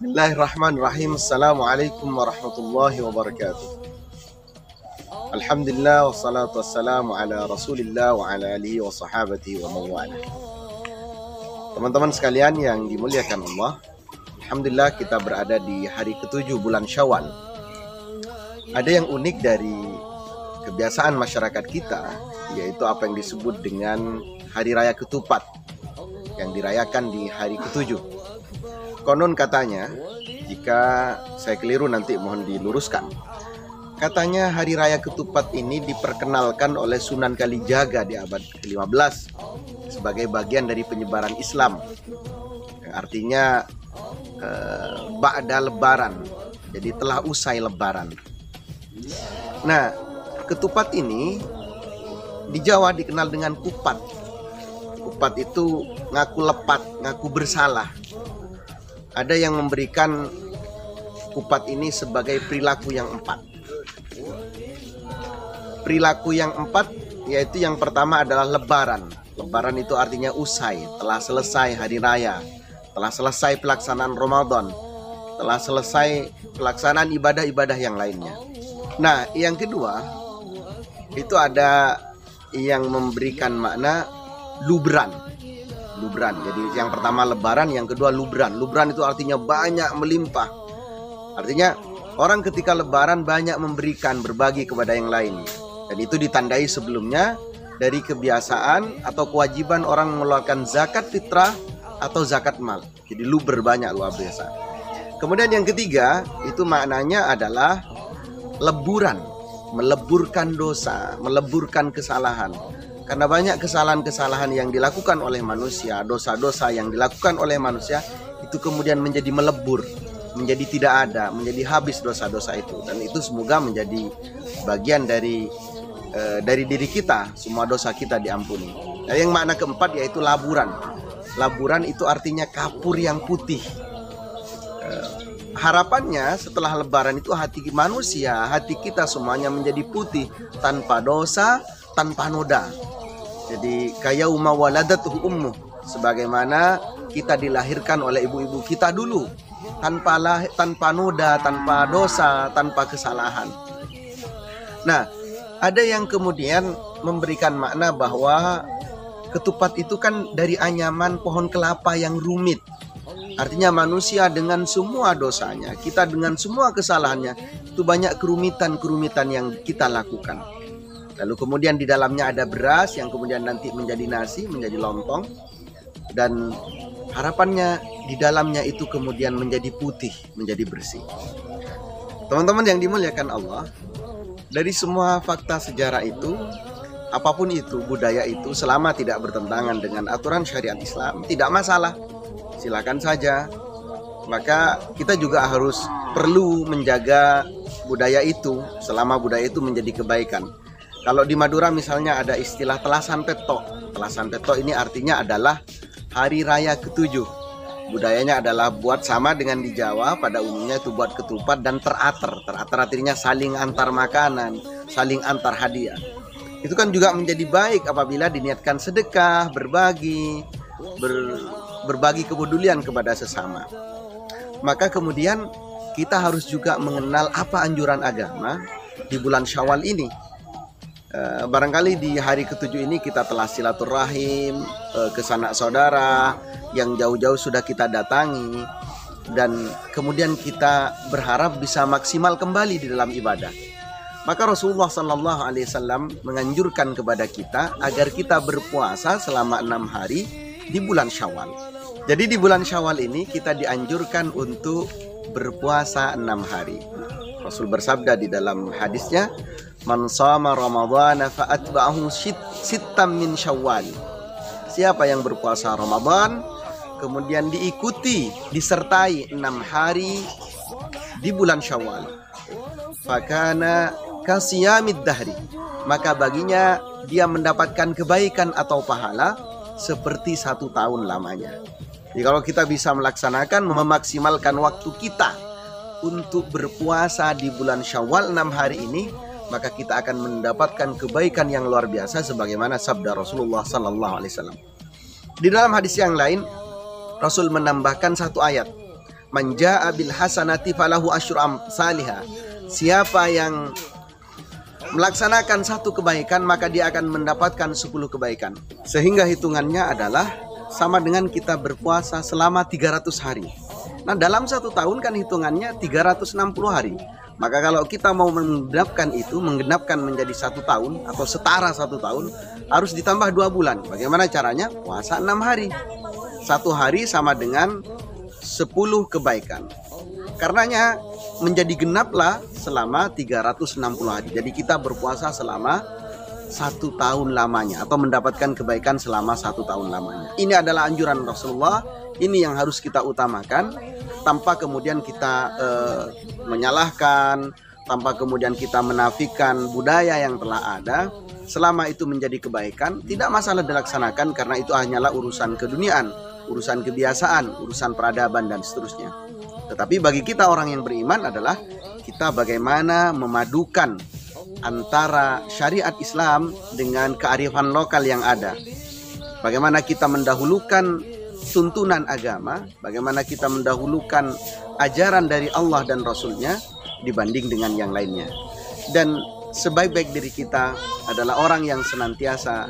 Bismillahirrahmanirrahim. Assalamualaikum warahmatullahi wabarakatuh. Alhamdulillah wassalatu wassalamu ala Rasulillah wa ala alihi wa sahabatihi wa mawala. Teman-teman sekalian yang dimuliakan Allah, alhamdulillah kita berada di hari ke-7 bulan Syawal. Ada yang unik dari kebiasaan masyarakat kita, yaitu apa yang disebut dengan Hari Raya Ketupat yang dirayakan di hari ke-7. Konon katanya, jika saya keliru nanti mohon diluruskan. Katanya Hari Raya Ketupat ini diperkenalkan oleh Sunan Kalijaga di abad ke-15 sebagai bagian dari penyebaran Islam. Yang artinya ba'da lebaran, jadi telah usai lebaran. Nah, ketupat ini di Jawa dikenal dengan kupat. Kupat itu ngaku lepat, ngaku bersalah. Ada yang memberikan kupat ini sebagai perilaku yang 4. Perilaku yang 4 yaitu yang pertama adalah lebaran. Lebaran itu artinya usai, telah selesai hari raya, telah selesai pelaksanaan Ramadan, telah selesai pelaksanaan ibadah-ibadah yang lainnya. Nah, yang kedua itu ada yang memberikan makna lubran. Lubran. Jadi yang pertama lebaran, yang kedua lubran. Lubran itu artinya banyak, melimpah. Artinya orang ketika lebaran banyak memberikan, berbagi kepada yang lain. Dan itu ditandai sebelumnya dari kebiasaan atau kewajiban orang mengeluarkan zakat fitrah atau zakat mal. Jadi luber banyak, luar biasa. Kemudian yang ketiga itu maknanya adalah leburan, meleburkan dosa, meleburkan kesalahan. Karena banyak kesalahan-kesalahan yang dilakukan oleh manusia, dosa-dosa yang dilakukan oleh manusia itu kemudian menjadi melebur, menjadi tidak ada, menjadi habis dosa-dosa itu. Dan itu semoga menjadi bagian dari diri kita, semua dosa kita diampuni. Nah, yang makna keempat yaitu laburan. Laburan itu artinya kapur yang putih. Harapannya setelah lebaran itu hati manusia, hati kita semuanya menjadi putih, tanpa dosa, tanpa noda. Jadi kayauma waladatuhu ummuh, sebagaimana kita dilahirkan oleh ibu-ibu kita dulu, tanpa noda, tanpa dosa, tanpa kesalahan. Nah, ada yang kemudian memberikan makna bahwa ketupat itu kan dari anyaman pohon kelapa yang rumit. Artinya manusia dengan semua dosanya, kita dengan semua kesalahannya, itu banyak kerumitan-kerumitan yang kita lakukan. Lalu kemudian di dalamnya ada beras yang kemudian nanti menjadi nasi, menjadi lontong. Dan harapannya di dalamnya itu kemudian menjadi putih, menjadi bersih. Teman-teman yang dimuliakan Allah, dari semua fakta sejarah itu, apapun itu, budaya itu, selama tidak bertentangan dengan aturan syariat Islam, tidak masalah. Silakan saja. Maka kita juga harus perlu menjaga budaya itu, selama budaya itu menjadi kebaikan. Kalau di Madura misalnya ada istilah telasan petok. Telasan petok ini artinya adalah hari raya ke-7. Budayanya adalah buat sama dengan di Jawa, pada umumnya itu buat ketupat dan teratur. Teratur artinya saling antar makanan, saling antar hadiah. Itu kan juga menjadi baik apabila diniatkan sedekah, berbagi, berbagi kepedulian kepada sesama. Maka kemudian kita harus juga mengenal apa anjuran agama di bulan Syawal ini. Barangkali di hari ke-7 ini kita telah silaturahim ke sanak saudara yang jauh-jauh sudah kita datangi, dan kemudian kita berharap bisa maksimal kembali di dalam ibadah. Maka Rasulullah SAW menganjurkan kepada kita agar kita berpuasa selama 6 hari di bulan Syawal. Jadi di bulan Syawal ini kita dianjurkan untuk berpuasa 6 hari. Rasul bersabda di dalam hadisnya, "Man shama Ramadhana fa atba'ahu sittam min Syawal." Siapa yang berpuasa Ramadan kemudian diikuti, disertai 6 hari di bulan Syawal, fakana kasiyamid dahri, maka baginya dia mendapatkan kebaikan atau pahala seperti 1 tahun lamanya. Jadi kalau kita bisa melaksanakan, memaksimalkan waktu kita untuk berpuasa di bulan Syawal 6 hari ini, maka kita akan mendapatkan kebaikan yang luar biasa sebagaimana sabda Rasulullah SAW. Di dalam hadis yang lain, Rasul menambahkan satu ayat. Man jaa bil hasanati falahu asyru amsalihha. Siapa yang melaksanakan satu kebaikan, maka dia akan mendapatkan 10 kebaikan. Sehingga hitungannya adalah sama dengan kita berpuasa selama 300 hari. Nah, dalam satu tahun kan hitungannya 360 hari. Maka kalau kita mau menggenapkan itu, menggenapkan menjadi 1 tahun atau setara 1 tahun, harus ditambah 2 bulan. Bagaimana caranya? Puasa 6 hari. 1 hari sama dengan 10 kebaikan. Karenanya menjadi genaplah selama 360 hari. Jadi kita berpuasa selama 1 tahun lamanya, atau mendapatkan kebaikan selama 1 tahun lamanya. Ini adalah anjuran Rasulullah. Ini yang harus kita utamakan, tanpa kemudian kita menyalahkan, tanpa kemudian kita menafikan budaya yang telah ada. Selama itu menjadi kebaikan, tidak masalah dilaksanakan, karena itu hanyalah urusan keduniaan, urusan kebiasaan, urusan peradaban dan seterusnya. Tetapi bagi kita orang yang beriman adalah kita bagaimana memadukan antara syariat Islam dengan kearifan lokal yang ada. Bagaimana kita mendahulukan tuntunan agama, bagaimana kita mendahulukan ajaran dari Allah dan Rasulnya dibanding dengan yang lainnya. Dan sebaik-baik diri kita adalah orang yang senantiasa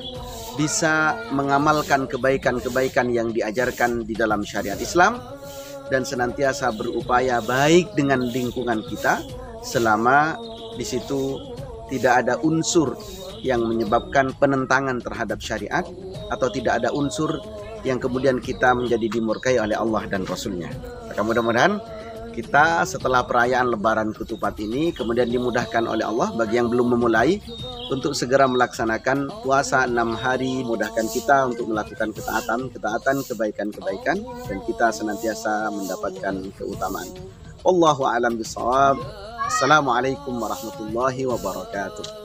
bisa mengamalkan kebaikan-kebaikan yang diajarkan di dalam syariat Islam, dan senantiasa berupaya baik dengan lingkungan kita selama di situ tidak ada unsur yang menyebabkan penentangan terhadap syariat, atau tidak ada unsur yang kemudian kita menjadi dimurkai oleh Allah dan Rasulnya. Maka mudah-mudahan kita setelah perayaan Lebaran Ketupat ini kemudian dimudahkan oleh Allah bagi yang belum memulai untuk segera melaksanakan puasa 6 hari. Mudahkan kita untuk melakukan ketaatan, kebaikan-kebaikan, dan kita senantiasa mendapatkan keutamaan. Wallahu a'lam bishawab. Assalamualaikum warahmatullahi wabarakatuh.